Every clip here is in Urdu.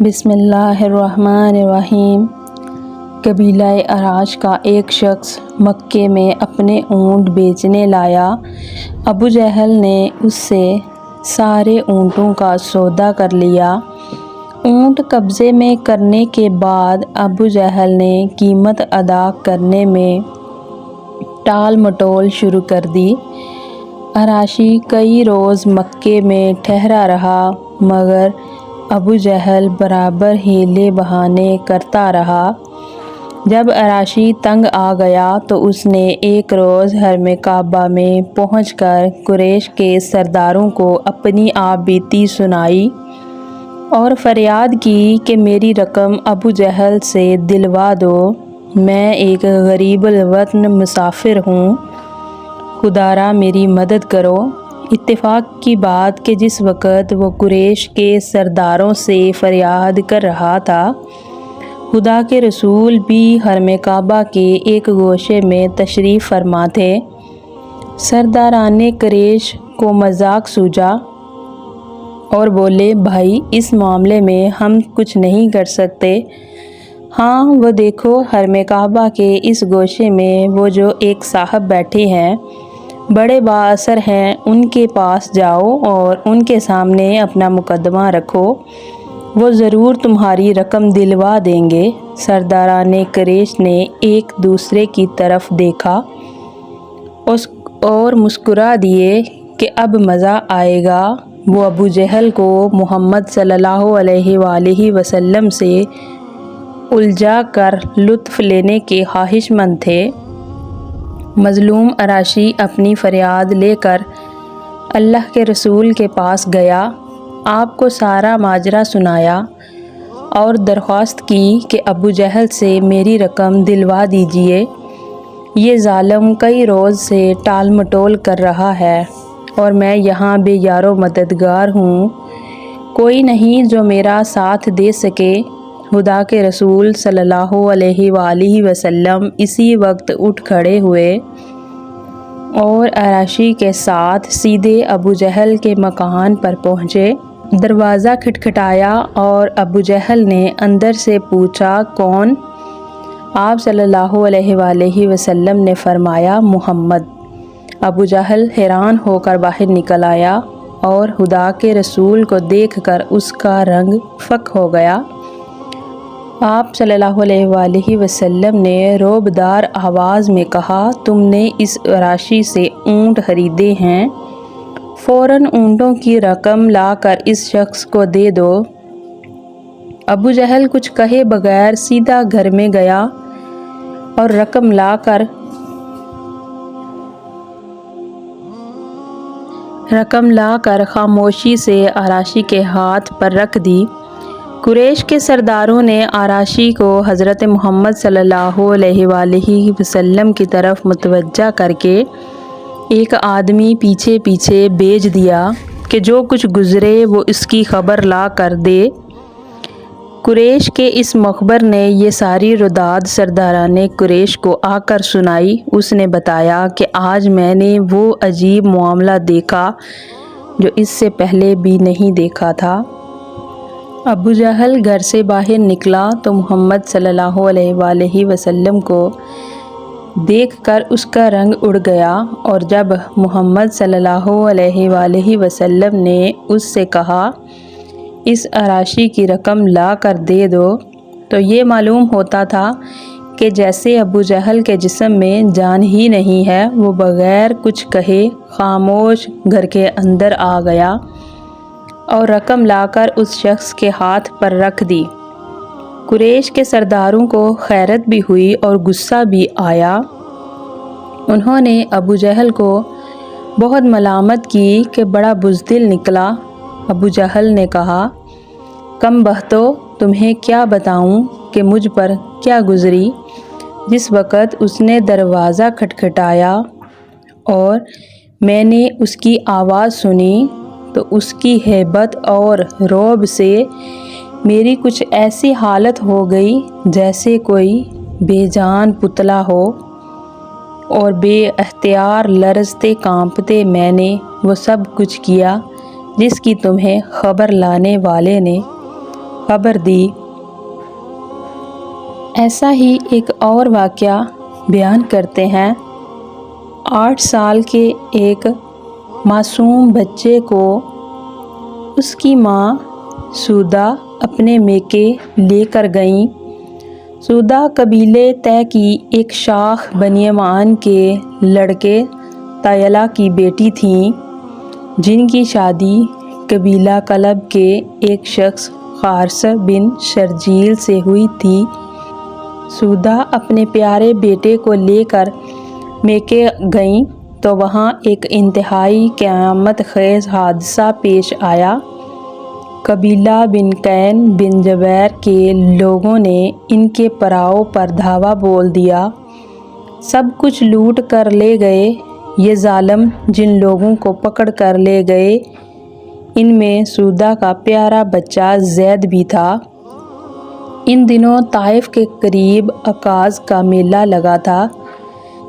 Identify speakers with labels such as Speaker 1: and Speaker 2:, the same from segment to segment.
Speaker 1: بسم اللہ الرحمن الرحیم۔ قبیلہ اراش کا ایک شخص مکے میں اپنے اونٹ بیچنے لایا۔ ابو جہل نے اس سے سارے اونٹوں کا سودا کر لیا۔ اونٹ قبضے میں کرنے کے بعد ابو جہل نے قیمت ادا کرنے میں ٹال مٹول شروع کر دی۔ اراشی کئی روز مکے میں ٹھہرا رہا مگر ابو جہل برابر ہیلے بہانے کرتا رہا۔ جب اراشی تنگ آ گیا تو اس نے ایک روز حرم کعبہ میں پہنچ کر قریش کے سرداروں کو اپنی آپ بیتی سنائی اور فریاد کی کہ میری رقم ابو جہل سے دلوا دو، میں ایک غریب الوطن مسافر ہوں، خدا را میری مدد کرو۔ اتفاق کی بات کہ جس وقت وہ قریش کے سرداروں سے فریاد کر رہا تھا، خدا کے رسول بھی حرم کعبہ کے ایک گوشے میں تشریف فرما تھے۔ سرداران قریش کو مذاق سوجا اور بولے، بھائی اس معاملے میں ہم کچھ نہیں کر سکتے۔ ہاں وہ دیکھو حرم کعبہ کے اس گوشے میں وہ جو ایک صاحب بیٹھے ہیں، بڑے با اثر ہیں، ان کے پاس جاؤ اور ان کے سامنے اپنا مقدمہ رکھو، وہ ضرور تمہاری رقم دلوا دیں گے۔ سرداران قریش نے ایک دوسرے کی طرف دیکھا اور مسکرا دیے کہ اب مزہ آئے گا۔ وہ ابو جہل کو محمد صلی اللہ علیہ وآلہ وسلم سے الجھا کر لطف لینے کے خواہش مند تھے۔ مظلوم اراشی اپنی فریاد لے کر اللہ کے رسول کے پاس گیا، آپ کو سارا ماجرا سنایا اور درخواست کی کہ ابو جہل سے میری رقم دلوا دیجیے، یہ ظالم کئی روز سے ٹال مٹول کر رہا ہے اور میں یہاں بے یار و مددگار ہوں، کوئی نہیں جو میرا ساتھ دے سکے۔ خدا کے رسول صلی اللہ علیہ وآلہ وسلم اسی وقت اٹھ کھڑے ہوئے اور اراشی کے ساتھ سیدھے ابو جہل کے مکان پر پہنچے۔ دروازہ کھٹکھٹایا اور ابو جہل نے اندر سے پوچھا، کون؟ آپ صلی اللہ علیہ وآلہ وسلم نے فرمایا، محمد۔ ابو جہل حیران ہو کر باہر نکل آیا اور خدا کے رسول کو دیکھ کر اس کا رنگ فک ہو گیا۔ آپ صلی اللہ علیہ وآلہ وسلم نے رعبدار آواز میں کہا، تم نے اس اراشی سے اونٹ خریدے ہیں، فوراً اونٹوں کی رقم لا کر اس شخص کو دے دو۔ ابو جہل کچھ کہے بغیر سیدھا گھر میں گیا اور رقم لا کر خاموشی سے اراشی کے ہاتھ پر رکھ دی۔ قریش کے سرداروں نے اراشی کو حضرت محمد صلی اللہ علیہ وآلہ وسلم کی طرف متوجہ کر کے ایک آدمی پیچھے پیچھے بھیج دیا کہ جو کچھ گزرے وہ اس کی خبر لا کر دے۔ قریش کے اس مخبر نے یہ ساری رداد سرداران قریش کو آ کر سنائی۔ اس نے بتایا کہ آج میں نے وہ عجیب معاملہ دیکھا جو اس سے پہلے بھی نہیں دیکھا تھا۔ ابو جہل گھر سے باہر نکلا تو محمد صلی اللہ علیہ وآلہ وسلم کو دیکھ کر اس کا رنگ اڑ گیا، اور جب محمد صلی اللہ علیہ وآلہ وسلم نے اس سے کہا، اس اراشی کی رقم لا کر دے دو، تو یہ معلوم ہوتا تھا کہ جیسے ابو جہل کے جسم میں جان ہی نہیں ہے، وہ بغیر کچھ کہے خاموش گھر کے اندر آ گیا اور رقم لا کر اس شخص کے ہاتھ پر رکھ دی۔ قریش کے سرداروں کو حیرت بھی ہوئی اور غصہ بھی آیا۔ انہوں نے ابو جہل کو بہت ملامت کی کہ بڑا بزدل نکلا۔ ابو جہل نے کہا، کم بختو، تمہیں کیا بتاؤں کہ مجھ پر کیا گزری۔ جس وقت اس نے دروازہ کھٹکھٹایا اور میں نے اس کی آواز سنی تو اس کی ہیبت اور رعب سے میری کچھ ایسی حالت ہو گئی جیسے کوئی بے جان پتلا ہو، اور بے اختیار لرزتے کانپتے میں نے وہ سب کچھ کیا جس کی تمہیں خبر لانے والے نے خبر دی۔ ایسا ہی ایک اور واقعہ بیان کرتے ہیں۔ 8 سال کے ایک معصوم بچے کو اس کی ماں سودا اپنے میکے لے کر گئیں۔ سودا قبیلے طے کی ایک شاخ بنی معان کے لڑکے طیلہ کی بیٹی تھیں، جن کی شادی قبیلہ کلب کے ایک شخص خارث بن شرجیل سے ہوئی تھی۔ سودا اپنے پیارے بیٹے کو لے کر میکے گئیں تو وہاں ایک انتہائی قیامت خیز حادثہ پیش آیا۔ قبیلہ بن قین بن جبیر کے لوگوں نے ان کے پراؤ پر دھاوا بول دیا، سب کچھ لوٹ کر لے گئے۔ یہ ظالم جن لوگوں کو پکڑ کر لے گئے، ان میں سودا کا پیارا بچہ زید بھی تھا۔ ان دنوں طائف کے قریب عکاظ کا میلہ لگا تھا،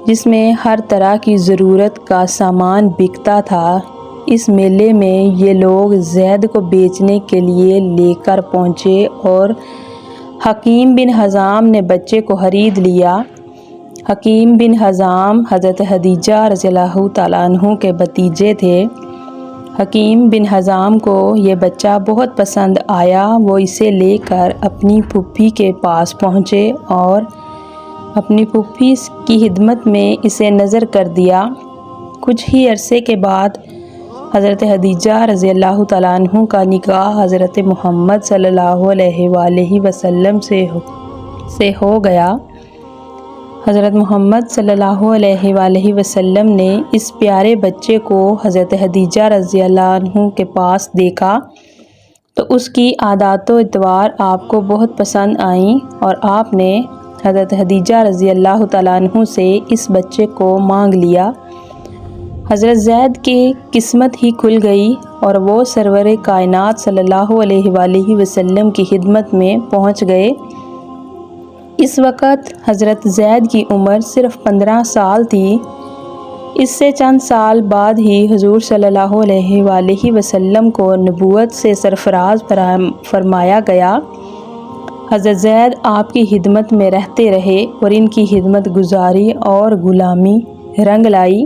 Speaker 1: جس میں ہر طرح کی ضرورت کا سامان بکتا تھا۔ اس میلے میں یہ لوگ زید کو بیچنے کے لیے لے کر پہنچے اور حکیم بن حزام نے بچے کو خرید لیا۔ حکیم بن حزام حضرت خدیجہ رضی اللہ تعالیٰ عنہ کے بھتیجے تھے۔ حکیم بن حزام کو یہ بچہ بہت پسند آیا۔ وہ اسے لے کر اپنی پھوپھی کے پاس پہنچے اور اپنی پھوپھی کی خدمت میں اسے نذر کر دیا۔ کچھ ہی عرصے کے بعد حضرت خدیجہ رضی اللہ تعالیٰ عنہ کا نکاح حضرت محمد صلی اللہ علیہ وآلہ وسلم سے ہو گیا۔ حضرت محمد صلی اللہ علیہ وآلہ وسلم نے اس پیارے بچے کو حضرت خدیجہ رضی اللہ عنہ کے پاس دیکھا تو اس کی عادات و اطوار آپ کو بہت پسند آئیں اور آپ نے حضرت خدیجہ رضی اللہ تعالیٰ عنہ سے اس بچے کو مانگ لیا۔ حضرت زید کی قسمت ہی کھل گئی اور وہ سرور کائنات صلی اللہ علیہ وآلہ وسلم کی خدمت میں پہنچ گئے۔ اس وقت حضرت زید کی عمر صرف 15 سال تھی۔ اس سے چند سال بعد ہی حضور صلی اللہ علیہ وآلہ وسلم کو نبوت سے سرفراز فرمایا گیا۔ حضرت زید آپ کی خدمت میں رہتے رہے اور ان کی خدمت گزاری اور غلامی رنگ لائی۔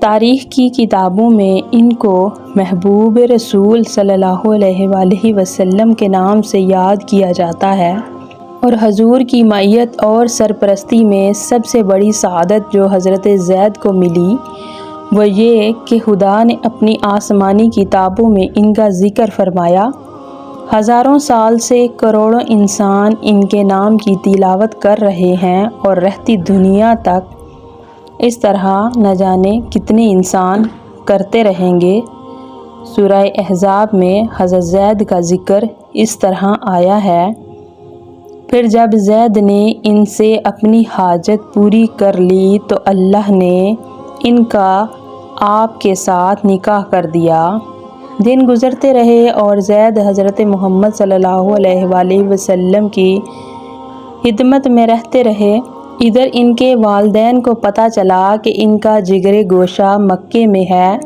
Speaker 1: تاریخ کی کتابوں میں ان کو محبوب رسول صلی اللہ علیہ وآلہ وسلم کے نام سے یاد کیا جاتا ہے، اور حضور کی معیت اور سرپرستی میں سب سے بڑی سعادت جو حضرت زید کو ملی وہ یہ کہ خدا نے اپنی آسمانی کتابوں میں ان کا ذکر فرمایا۔ ہزاروں سال سے کروڑوں انسان ان کے نام کی تلاوت کر رہے ہیں اور رہتی دنیا تک اس طرح نہ جانے کتنے انسان کرتے رہیں گے۔ سورہ احزاب میں حضرت زید کا ذکر اس طرح آیا ہے، پھر جب زید نے ان سے اپنی حاجت پوری کر لی تو اللہ نے ان کا آپ کے ساتھ نکاح کر دیا۔ دن گزرتے رہے اور زید حضرت محمد صلی اللہ علیہ وآلہ وسلم کی خدمت میں رہتے رہے۔ ادھر ان کے والدین کو پتہ چلا کہ ان کا جگر گوشہ مکے میں ہے۔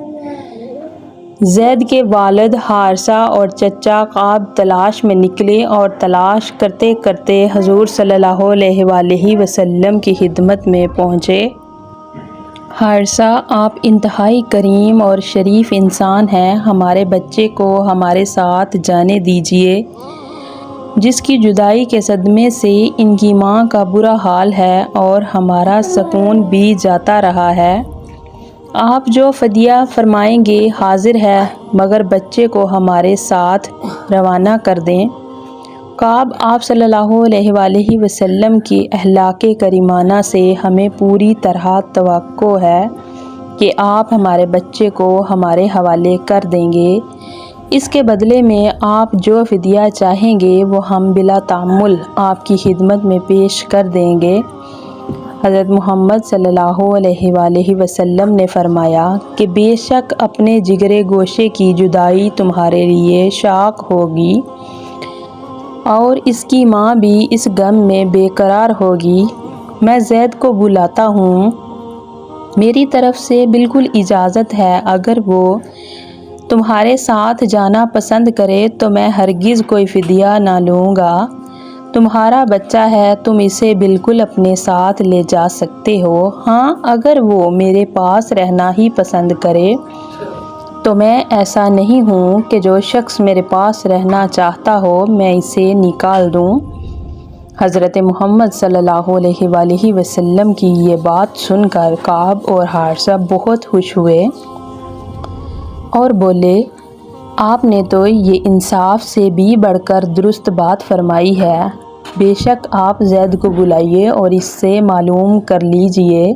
Speaker 1: زید کے والد حارثہ اور چچا کعب تلاش میں نکلے اور تلاش کرتے کرتے حضور صلی اللہ علیہ وآلہ وسلم کی خدمت میں پہنچے۔ حارثہ، آپ انتہائی کریم اور شریف انسان ہیں، ہمارے بچے کو ہمارے ساتھ جانے دیجیے، جس کی جدائی کے صدمے سے ان کی ماں کا برا حال ہے اور ہمارا سکون بھی جاتا رہا ہے۔ آپ جو فدیہ فرمائیں گے حاضر ہے، مگر بچے کو ہمارے ساتھ روانہ کر دیں۔ کعب، آپ صلی اللہ علیہ وآلہ وسلم کی اخلاق کریمانہ سے ہمیں پوری طرح توقع ہے کہ آپ ہمارے بچے کو ہمارے حوالے کر دیں گے۔ اس کے بدلے میں آپ جو فدیہ چاہیں گے وہ ہم بلا تعمل آپ کی خدمت میں پیش کر دیں گے۔ حضرت محمد صلی اللہ علیہ وآلہ وسلم نے فرمایا کہ بے شک اپنے جگر گوشے کی جدائی تمہارے لیے شاق ہوگی اور اس کی ماں بھی اس غم میں بے قرار ہوگی۔ میں زید کو بلاتا ہوں، میری طرف سے بالکل اجازت ہے، اگر وہ تمہارے ساتھ جانا پسند کرے تو میں ہرگز کوئی فدیہ نہ لوں گا۔ تمہارا بچہ ہے، تم اسے بالکل اپنے ساتھ لے جا سکتے ہو۔ ہاں، اگر وہ میرے پاس رہنا ہی پسند کرے تو میں ایسا نہیں ہوں کہ جو شخص میرے پاس رہنا چاہتا ہو میں اسے نکال دوں۔ حضرت محمد صلی اللہ علیہ وآلہ وسلم کی یہ بات سن کر کعب اور حارثہ بہت خوش ہوئے اور بولے، آپ نے تو یہ انصاف سے بھی بڑھ کر درست بات فرمائی ہے۔ بے شک آپ زید کو بلائیے اور اس سے معلوم کر لیجئے۔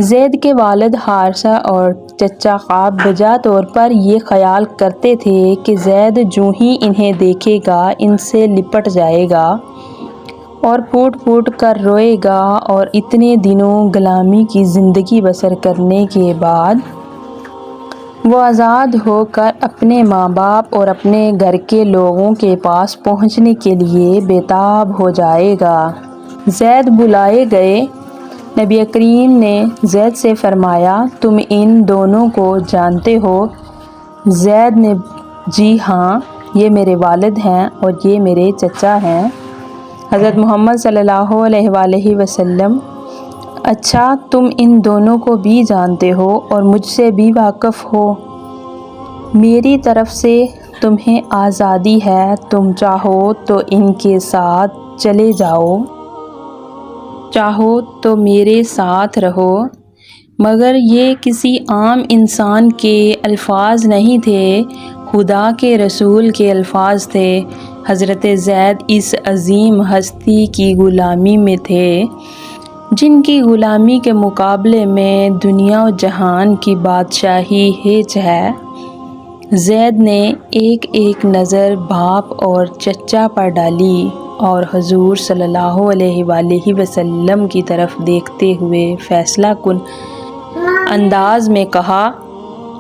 Speaker 1: زید کے والد حارثہ اور چچا کعب بجا طور پر یہ خیال کرتے تھے کہ زید جوں ہی انہیں دیکھے گا ان سے لپٹ جائے گا اور پھوٹ پھوٹ کر روئے گا، اور اتنے دنوں غلامی کی زندگی بسر کرنے کے بعد وہ آزاد ہو کر اپنے ماں باپ اور اپنے گھر کے لوگوں کے پاس پہنچنے کے لیے بےتاب ہو جائے گا۔ زید بلائے گئے۔ نبی کریم نے زید سے فرمایا، تم ان دونوں کو جانتے ہو؟ زید نے جی ہاں، یہ میرے والد ہیں اور یہ میرے چچا ہیں۔ حضرت محمد صلی اللہ علیہ وآلہ وسلم، اچھا تم ان دونوں کو بھی جانتے ہو اور مجھ سے بھی واقف ہو۔ میری طرف سے تمہیں آزادی ہے، تم چاہو تو ان کے ساتھ چلے جاؤ، چاہو تو میرے ساتھ رہو۔ مگر یہ کسی عام انسان کے الفاظ نہیں تھے، خدا کے رسول کے الفاظ تھے۔ حضرت زید اس عظیم ہستی کی غلامی میں تھے جن کی غلامی کے مقابلے میں دنیا و جہان کی بادشاہی ہیچ ہے۔ زید نے ایک ایک نظر باپ اور چچا پر ڈالی اور حضور صلی اللہ علیہ وآلہ وسلم کی طرف دیکھتے ہوئے فیصلہ کن انداز میں کہا،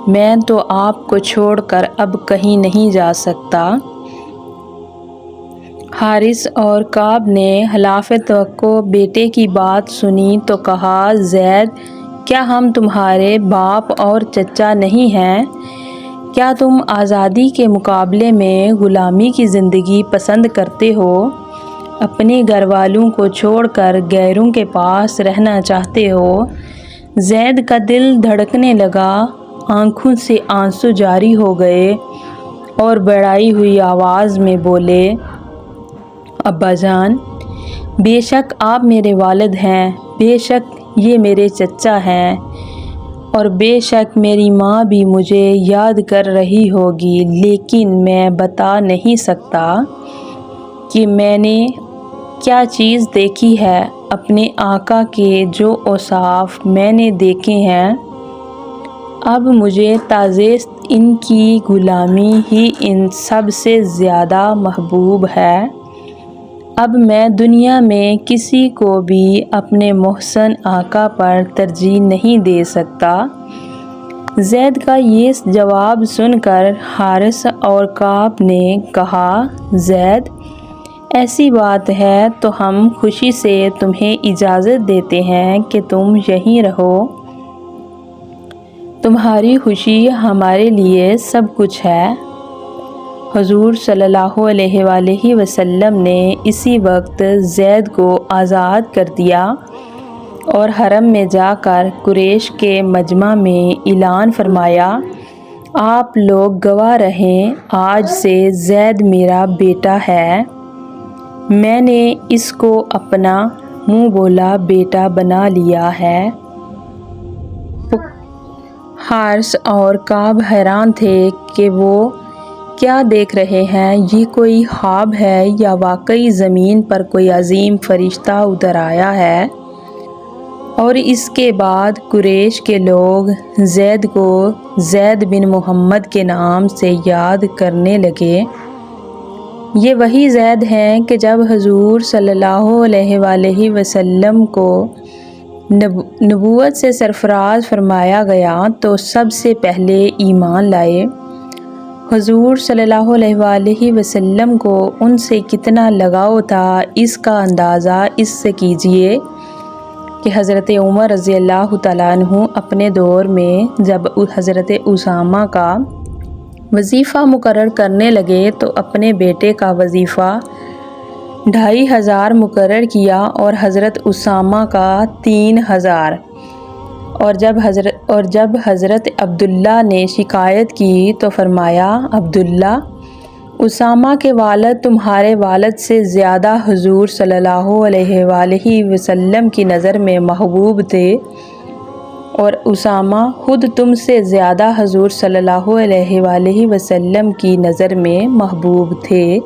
Speaker 1: میں تو آپ کو چھوڑ کر اب کہیں نہیں جا سکتا۔ حارث اور کعب نے خلاف توقع بیٹے کی بات سنی تو کہا، زید، کیا ہم تمہارے باپ اور چچا نہیں ہیں؟ کیا تم آزادی کے مقابلے میں غلامی کی زندگی پسند کرتے ہو؟ اپنے گھر والوں کو چھوڑ کر غیروں کے پاس رہنا چاہتے ہو؟ زید کا دل دھڑکنے لگا، آنکھوں سے آنسو جاری ہو گئے اور بڑھائی ہوئی آواز میں بولے، ابا جان، بے شک آپ میرے والد ہیں، بے شک یہ میرے چچا ہیں، اور بے شک میری ماں بھی مجھے یاد کر رہی ہوگی، لیکن میں بتا نہیں سکتا کہ میں نے کیا چیز دیکھی ہے۔ اپنے آقا کے جو اوصاف میں نے دیکھے ہیں، اب مجھے تازیست ان کی غلامی ہی ان سب سے زیادہ محبوب ہے۔ اب میں دنیا میں کسی کو بھی اپنے محسن آقا پر ترجیح نہیں دے سکتا۔ زید کا یہ جواب سن کر حارث اور کعب نے کہا، زید، ایسی بات ہے تو ہم خوشی سے تمہیں اجازت دیتے ہیں کہ تم یہیں رہو۔ تمہاری خوشی ہمارے لیے سب کچھ ہے۔ حضور صلی اللہ علیہ وآلہ وسلم نے اسی وقت زید کو آزاد کر دیا اور حرم میں جا کر قریش کے مجمع میں اعلان فرمایا، آپ لوگ گواہ رہیں، آج سے زید میرا بیٹا ہے، میں نے اس کو اپنا منہ بولا بیٹا بنا لیا ہے۔ حارث اور کعب حیران تھے کہ وہ کیا دیکھ رہے ہیں، یہ کوئی خواب ہے یا واقعی زمین پر کوئی عظیم فرشتہ اتر آیا ہے؟ اور اس کے بعد قریش کے لوگ زید کو زید بن محمد کے نام سے یاد کرنے لگے۔ یہ وہی زید ہیں کہ جب حضور صلی اللہ علیہ وآلہ وسلم کو نبوت سے سرفراز فرمایا گیا تو سب سے پہلے ایمان لائے۔ حضور صلی اللہ علیہ وآلہ وسلم کو ان سے کتنا لگاؤ تھا، اس کا اندازہ اس سے کیجئے کہ حضرت عمر رضی اللہ تعالیٰ عنہ اپنے دور میں جب حضرت اسامہ کا وظیفہ مقرر کرنے لگے تو اپنے بیٹے کا وظیفہ 2500 مقرر کیا اور حضرت اسامہ کا 3000۔ اور جب حضرت عبداللہ نے شکایت کی تو فرمایا، عبداللہ، اسامہ کے والد تمہارے والد سے زیادہ حضور صلی اللہ علیہ وآلہ وسلم کی نظر میں محبوب تھے، اور اسامہ خود تم سے زیادہ حضور صلی اللہ علیہ وآلہ وسلم کی نظر میں محبوب تھے۔